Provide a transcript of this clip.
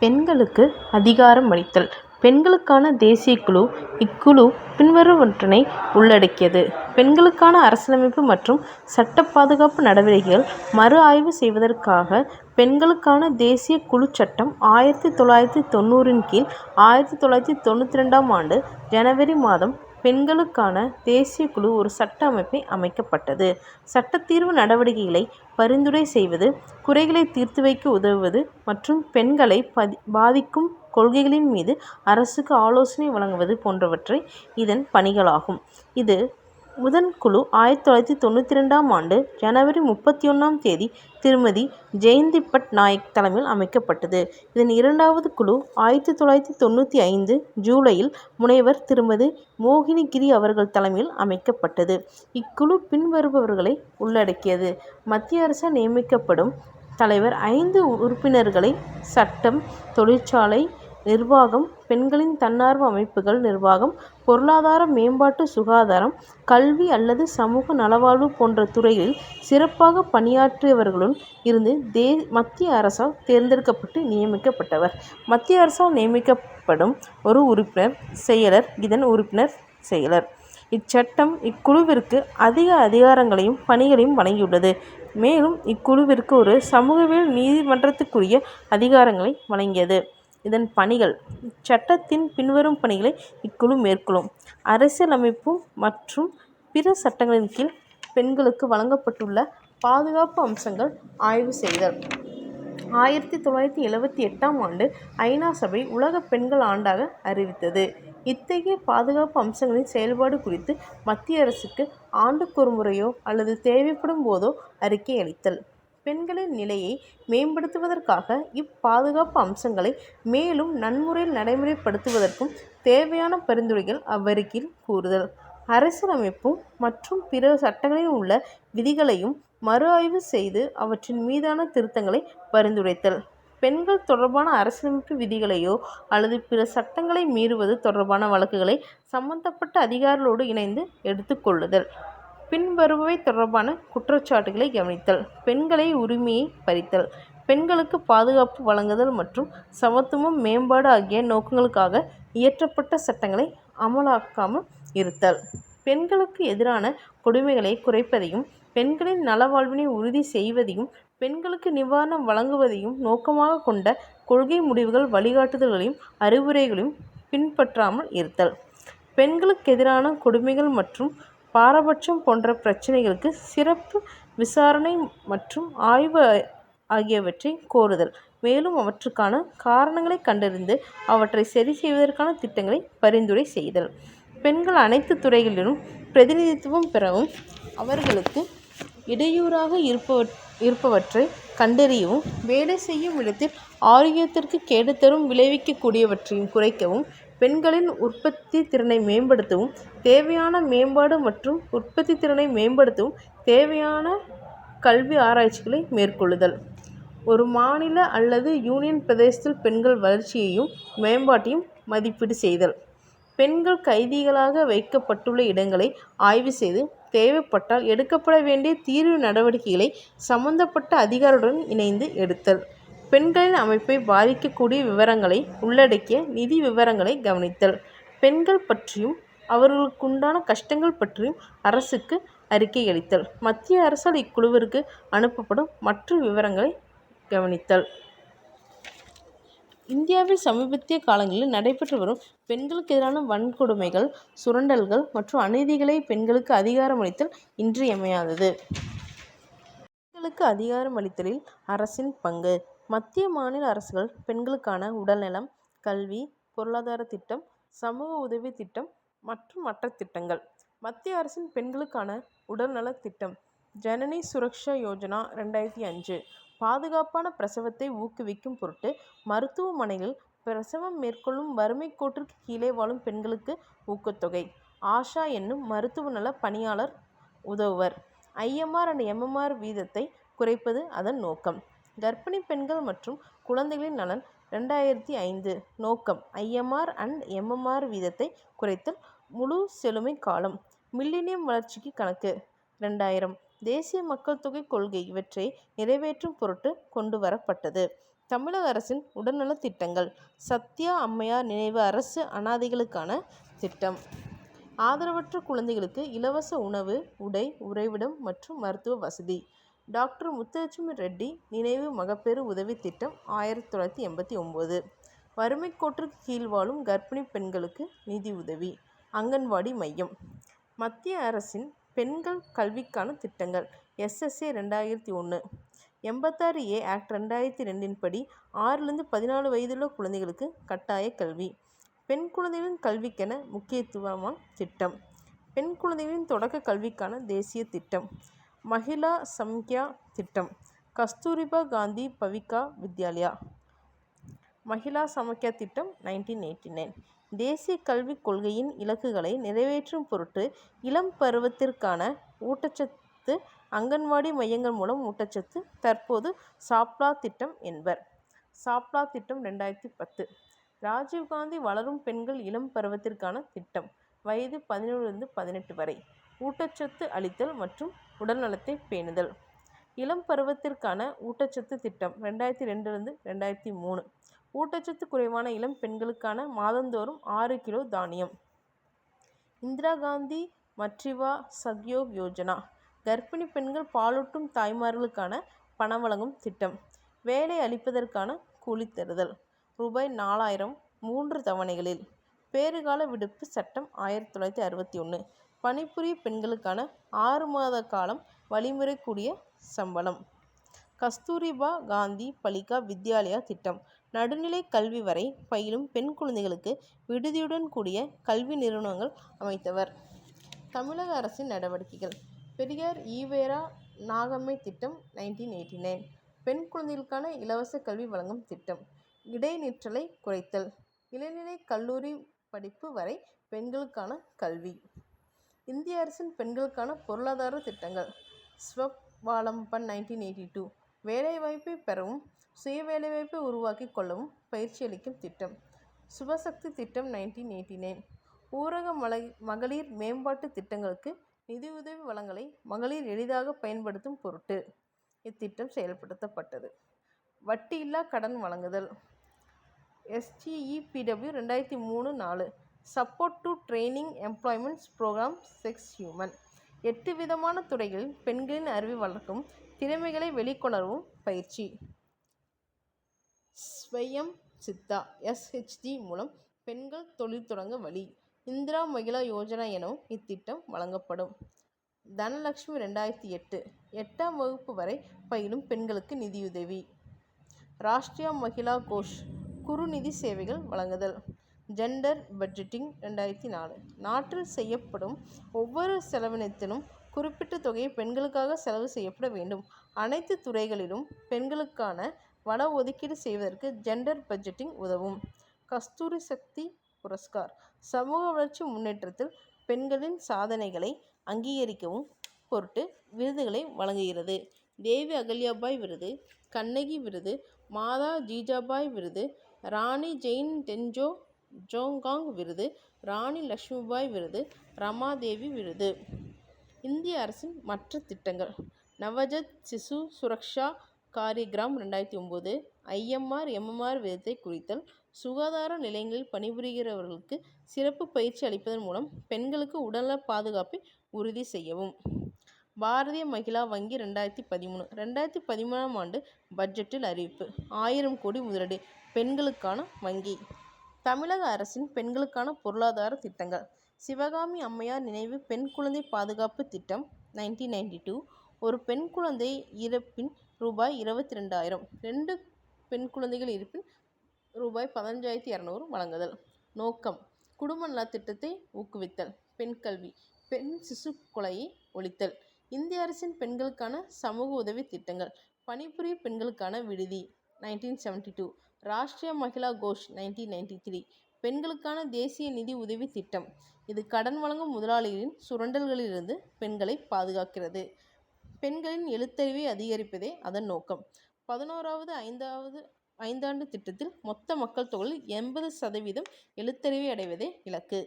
பெண்களுக்கு அதிகாரம் அளித்தல். பெண்களுக்கான தேசிய குழு. இக்குழு பின்வருவனவற்றை உள்ளடக்கியது. பெண்களுக்கான அரசியலமைப்பு மற்றும் சட்ட பாதுகாப்பு நடவடிக்கைகள் மறு ஆய்வு செய்வதற்காக பெண்களுக்கான தேசிய குழு சட்டம் 1990 கீழ் 1992 ஆண்டு ஜனவரி மாதம் பெண்களுக்கான தேசிய குழு ஒரு சட்ட அமைப்பை அமைக்கப்பட்டது. சட்டத்தீர்வு நடவடிக்கைகளை பரிந்துரை செய்வது, குறைகளை தீர்த்து வைக்க உதவுவது மற்றும் பெண்களை பாதிக்கும் கொள்கைகளின் மீது அரசுக்கு ஆலோசனை வழங்குவது போன்றவற்றை இதன் பணிகளாகும். இது முதன் குழு 1992 ஆண்டு ஜனவரி 31 திருமதி ஜெயந்தி பட் நாயக் தலைமையில் அமைக்கப்பட்டது. இதன் இரண்டாவது குழு 1995 ஜூலையில் முனைவர் திருமதி மோகினி கிரி அவர்கள் தலைமையில் அமைக்கப்பட்டது. இக்குழு பின்வருபவர்களை உள்ளடக்கியது. மத்திய அரசால் நியமிக்கப்படும் தலைவர். 5 உறுப்பினர்களை சட்டம், தொழிற்சாலை நிர்வாகம், பெண்களின் தன்னார்வ அமைப்புகள் நிர்வாகம், பொருளாதார மேம்பாட்டு, சுகாதாரம், கல்வி அல்லது சமூக நலவாழ்வு போன்ற துறைகளில் சிறப்பாக பணியாற்றியவர்களுடன் இருந்து மத்திய அரசால் தேர்ந்தெடுக்கப்பட்டு நியமிக்கப்பட்டவர். மத்திய அரசால் நியமிக்கப்படும் ஒரு உறுப்பினர் செயலர். இதன் உறுப்பினர் செயலர். இச்சட்டம் இக்குழுவிற்கு அதிக அதிகாரங்களையும் பணிகளையும் வழங்கியுள்ளது. மேலும் இக்குழுவிற்கு ஒரு சமூகவியல் நீதிமன்றத்துக்குரிய அதிகாரங்களை வழங்கியது. இதன் பணிகள். இச்சட்டத்தின் பின்வரும் பணிகளை இக்குழு மேற்கொள்ளும். அரசியலமைப்பு மற்றும் பிற சட்டங்களின் கீழ் பெண்களுக்கு வழங்கப்பட்டுள்ள பாதுகாப்பு அம்சங்கள் ஆய்வு செய்தல். 1978 ஆண்டு ஐநா சபை உலக பெண்கள் ஆண்டாக அறிவித்தது. இத்தகைய பாதுகாப்பு அம்சங்களின் செயல்பாடு குறித்து மத்திய அரசுக்கு ஆண்டுக்கொரு முறையோ அல்லது தேவைப்படும் போதோ அறிக்கை அளித்தல். பெண்களின் நிலையை மேம்படுத்துவதற்காக இப்பாதுகாப்பு அம்சங்களை மேலும் நன்முறையில் நடைமுறைப்படுத்துவதற்கும் தேவையான பரிந்துரைகள் அவ்வறிக்கையில் கூறுதல். அரசியலமைப்பு மற்றும் பிற சட்டங்களில் உள்ள விதிகளையும் மறு ஆய்வு செய்து அவற்றின் மீதான திருத்தங்களை பரிந்துரைத்தல். பெண்கள் தொடர்பான அரசியலமைப்பு விதிகளையோ அல்லது பிற சட்டங்களை மீறுவது தொடர்பான வழக்குகளை சம்பந்தப்பட்ட அதிகாரிகளோடு இணைந்து எடுத்துக்கொள்ளுதல். பின்வருபவை தொடர்பான குற்றச்சாட்டுகளை கவனித்தல். பெண்களை உரிமையை பறித்தல். பெண்களுக்கு பாதுகாப்பு வழங்குதல் மற்றும் சமத்துவம் மேம்பாடு ஆகிய நோக்கங்களுக்காக இயற்றப்பட்ட சட்டங்களை அமலாக்காமல் இருத்தல். பெண்களுக்கு எதிரான கொடுமைகளை குறைப்பதையும் பெண்களின் நலவாழ்வினை உறுதி செய்வதையும் பெண்களுக்கு நிவாரணம் வழங்குவதையும் நோக்கமாக கொண்ட கொள்கை முடிவுகள், வழிகாட்டுதல்களையும் அறிவுரைகளையும் பின்பற்றாமல் இருத்தல். பெண்களுக்கு எதிரான கொடுமைகள் மற்றும் பாரபட்சம் போன்ற பிரச்சினைகளுக்கு சிறப்பு விசாரணை மற்றும் ஆய்வு ஆகியவற்றை கோருதல். மேலும் அவற்றுக்கான காரணங்களை கண்டறிந்து அவற்றை சரி செய்வதற்கான திட்டங்களை பரிந்துரை செய்தல். பெண்கள் அனைத்து துறைகளிலும் பிரதிநிதித்துவம் பெறவும் அவர்களுக்கு இடையூறாக இருப்பவற்றை கண்டறியவும் வேலை செய்யும் இடத்தில் ஆரோக்கியத்திற்கு கேடு தரும் விளைவிக்கக்கூடியவற்றையும் குறைக்கவும் பெண்களின் உற்பத்தி திறனை மேம்படுத்தவும் தேவையான மேம்பாடு மற்றும் உற்பத்தி திறனை மேம்படுத்தவும் தேவையான கல்வி ஆராய்ச்சிகளை மேற்கொள்ளுதல். ஒரு மாநில அல்லது யூனியன் பிரதேசத்தில் பெண்கள் வளர்ச்சியையும் மேம்பாட்டையும் மதிப்பீடு செய்தல். பெண்கள் கைதிகளாக வைக்கப்பட்டுள்ள இடங்களை ஆய்வு செய்து தேவைப்பட்டால் எடுக்கப்பட வேண்டிய தீர்வு நடவடிக்கைகளை சம்பந்தப்பட்ட அதிகாரிகளுடன் இணைந்து எடுத்தல். பெண்களின் அமைப்பை பாதிக்கக்கூடிய விவரங்களை உள்ளடக்கிய நிதி விவரங்களை கவனித்தல். பெண்கள் பற்றியும் அவர்களுக்குண்டான கஷ்டங்கள் பற்றியும் அரசுக்கு அறிக்கை அளித்தல். மத்திய அரசால் இக்குழுவிற்கு அனுப்பப்படும் மற்ற விவரங்களை கவனித்தல். இந்தியாவில் சமீபத்திய காலங்களில் நடைபெற்று வரும் பெண்களுக்கு எதிரான வன்கொடுமைகள், சுரண்டல்கள் மற்றும் அநீதிகளை பெண்களுக்கு அதிகாரம் அளித்தல் இன்றியமையாதது. பெண்களுக்கு அதிகாரம் அளித்தலில் அரசின் பங்கு. மத்திய மாநில அரசுகள் பெண்களுக்கான உடல்நலம், கல்வி, பொருளாதார திட்டம், சமூக உதவி திட்டம் மற்றும் மற்ற திட்டங்கள். மத்திய அரசின் பெண்களுக்கான உடல்நல திட்டம் ஜனனி சுரக்ஷா யோஜனா 2005 பாதுகாப்பான பிரசவத்தை ஊக்குவிக்கும் பொருட்டு மருத்துவமனைகளில் பிரசவம் மேற்கொள்ளும் வறுமை கோட்டிற்கு கீழே வாழும் பெண்களுக்கு ஊக்கத்தொகை. ஆஷா என்னும் மருத்துவ நல பணியாளர் உதவுவர். IMR and MMR வீதத்தை குறைப்பது அதன் நோக்கம். கர்ப்பிணி பெண்கள் மற்றும் குழந்தைகளின் நலன் 2005 நோக்கம். IMR and MMR வீதத்தை குறைத்தல். முழு செழுமை காலம். மில்லினியம் வளர்ச்சிக்கு கணக்கு 2000 தேசிய மக்கள் தொகை கொள்கை இவற்றை நிறைவேற்றும் பொருட்டு கொண்டு வரப்பட்டது. தமிழக அரசின் உடல்நலத் திட்டங்கள். சத்யா அம்மையார் நினைவு அரசு அனாதைகளுக்கான திட்டம். ஆதரவற்ற குழந்தைகளுக்கு இலவச உணவு, உடை, உறைவிடம் மற்றும் மருத்துவ வசதி. டாக்டர் முத்துலட்சுமி ரெட்டி நினைவு மகப்பேறு உதவி திட்டம் 1989. வறுமைக் கோட்டிற்கு கீழ் வாழும் கர்ப்பிணி பெண்களுக்கு நிதி உதவி. அங்கன்வாடி மையம். மத்திய அரசின் பெண்கள் கல்விக்கான திட்டங்கள். SSA 2001. 86A ஆக்ட் 2002 படி 6-14 வயதுள்ள குழந்தைகளுக்கு கட்டாய கல்வி. பெண் குழந்தைகளின் கல்விக்கென முக்கியத்துவமான திட்டம். பெண் குழந்தைகளின் தொடக்க கல்விக்கான தேசிய திட்டம். மகிளா சம்க்யா திட்டம். கஸ்தூரிபா காந்தி பவிகா வித்யாலயா. மகிளா சமக்யா திட்டம் 1989. தேசிய கல்விக் கொள்கையின் இலக்குகளை நிறைவேற்றும் பொருட்டு இளம் பருவத்திற்கான ஊட்டச்சத்து அங்கன்வாடி மையங்கள் மூலம் ஊட்டச்சத்து. தற்போது சாப்லா திட்டம் என்பர். சாப்லா திட்டம் 2010. ராஜீவ்காந்தி வளரும் பெண்கள் இளம் பருவத்திற்கான திட்டம். வயது 11-18 வரை. ஊட்டச்சத்து அளித்தல் மற்றும் உடல்நலத்தை பேணுதல். இளம் பருவத்திற்கான ஊட்டச்சத்து திட்டம் 2002-2003. ஊட்டச்சத்து குறைவான இளம் பெண்களுக்கான மாதந்தோறும் 6 கிலோ தானியம். இந்திரா காந்தி மட்ரிவா சக்யோக் யோஜனா. கர்ப்பிணி பெண்கள் பாலூட்டும் தாய்மார்களுக்கான பணம் வழங்கும் திட்டம். வேலை அளிப்பதற்கான கூலி தருதல். ரூபாய் 4000 3 தவணைகளில். பேறுகால விடுப்பு சட்டம் 1961. பணிபுரிய பெண்களுக்கான 6 மாத காலம் வழிமுறை கூடிய சம்பளம். கஸ்தூரிபா காந்தி பலிகா வித்யாலயா திட்டம். நடுநிலை கல்வி வரை பயிலும் பெண் குழந்தைகளுக்கு விடுதியுடன் கூடிய கல்வி நிறுவனங்கள் அமைத்தவர். தமிழக அரசின் நடவடிக்கைகள். பெரியார் ஈவேரா நாகம்மை திட்டம் 1989. பெண் குழந்தைகளுக்கான இலவச கல்வி வழங்கும் திட்டம். இடைநிற்றலை குறைத்தல். இளநிலை கல்லூரி படிப்பு வரை பெண்களுக்கான கல்வி. இந்திய அரசின் பெண்களுக்கான பொருளாதார திட்டங்கள். ஸ்வவாலம்பன் 1982. வேலைவாய்ப்பை பெறவும் சுய வேலைவாய்ப்பை உருவாக்கி கொள்ளவும் பயிற்சி அளிக்கும் திட்டம். சுபசக்தி திட்டம் 1989. ஊரக மகளிர் மேம்பாட்டு திட்டங்களுக்கு நிதியுதவி வழங்கலை மகளிர் எளிதாக பயன்படுத்தும் பொருட்டு இத்திட்டம் செயல்படுத்தப்பட்டது. வட்டியில்லா கடன் வழங்குதல். SGEPW 2003-4. Support to training employments program sex human. 8 விதமான துறைகளில் பெண்களின் அறிவை வளர்க்கும் திறமைகளை வெளிக்கொணரவும் பயிற்சி. ஸ்வயம் சித்தா SHG மூலம் பெண்கள் தொழில் தொடங்க வழி. இந்திரா மகிளா யோஜனா எனவும் இத்திட்டம் வழங்கப்படும். தனலட்சுமி 2008. 8ஆம் வகுப்பு வரை பயிலும் பெண்களுக்கு நிதியுதவி. ராஷ்டிரிய மகிளா கோஷ் குறுநிதி சேவைகள் வழங்குதல். Gender budgeting 2004. நாட்டில் செய்யப்படும் ஒவ்வொரு செலவினத்திலும் குறிப்பிட்ட தொகை பெண்களுக்காக செலவு செய்யப்பட வேண்டும். அனைத்து துறைகளிலும் பெண்களுக்கான வள ஒதுக்கீடு செய்வதற்கு ஜெண்டர் பட்ஜெட்டிங் உதவும். கஸ்தூரி சக்தி புரஸ்கார் சமூக வளர்ச்சி முன்னேற்றத்தில் பெண்களின் சாதனைகளை அங்கீகரிக்கவும் பொருட்டு விருதுகளை வழங்குகிறது. தேவி அகல்யாபாய் விருது, கண்ணகி விருது, மாதா ஜிஜாபாய் விருது, ராணி ஜெயின் டென்ஜோ ஜோங்காங் விருது, ராணி லட்சுமிபாய் விருது, ரமாதேவி விருது. இந்திய அரசின் மற்ற திட்டங்கள். நவஜத் சிசு சுரக்ஷா காரியக்ரம் 2009. IMR MMR விதத்தை குறித்தல். சுகாதார நிலையங்களில் பணிபுரிகிறவர்களுக்கு சிறப்பு பயிற்சி அளிப்பதன் மூலம் பெண்களுக்கு உடல்நல பாதுகாப்பை உறுதி செய்யவும். பாரதிய மகிளா வங்கி 2013. 2013ஆம் ஆண்டு பட்ஜெட்டில் அறிவிப்பு. 1000 கோடி முதலீடு பெண்களுக்கான வங்கி. தமிழக அரசின் பெண்களுக்கான பொருளாதார திட்டங்கள். சிவகாமி அம்மையார் நினைவு பெண் குழந்தை பாதுகாப்பு திட்டம் 1992. ஒரு பெண் குழந்தை இறப்பின் ரூபாய் 22,000. 2 பெண் குழந்தைகள் இருப்பின் ரூபாய் 15,200 வழங்குதல். நோக்கம். குடும்ப நலத்திட்டத்தை ஊக்குவித்தல். பெண் கல்வி. பெண் சிசு கொலையை ஒழித்தல். இந்திய அரசின் பெண்களுக்கான சமூக உதவி திட்டங்கள். பணிபுரிய பெண்களுக்கான விடுதி 1972. ராஷ்டிரிய மகிளா கோஷ் 1993. பெண்களுக்கான தேசிய நிதி உதவி திட்டம். இது கடன் வழங்கும் முதலாளிகளின் சுரண்டல்களிலிருந்து பெண்களை பாதுகாக்கிறது. பெண்களின் எழுத்தறிவை அதிகரிப்பதே அதன் நோக்கம். 11வது ஐந்தாண்டு திட்டத்தில் மொத்த மக்கள் தொகையில் 80% எழுத்தறிவை அடைவதே இலக்கு.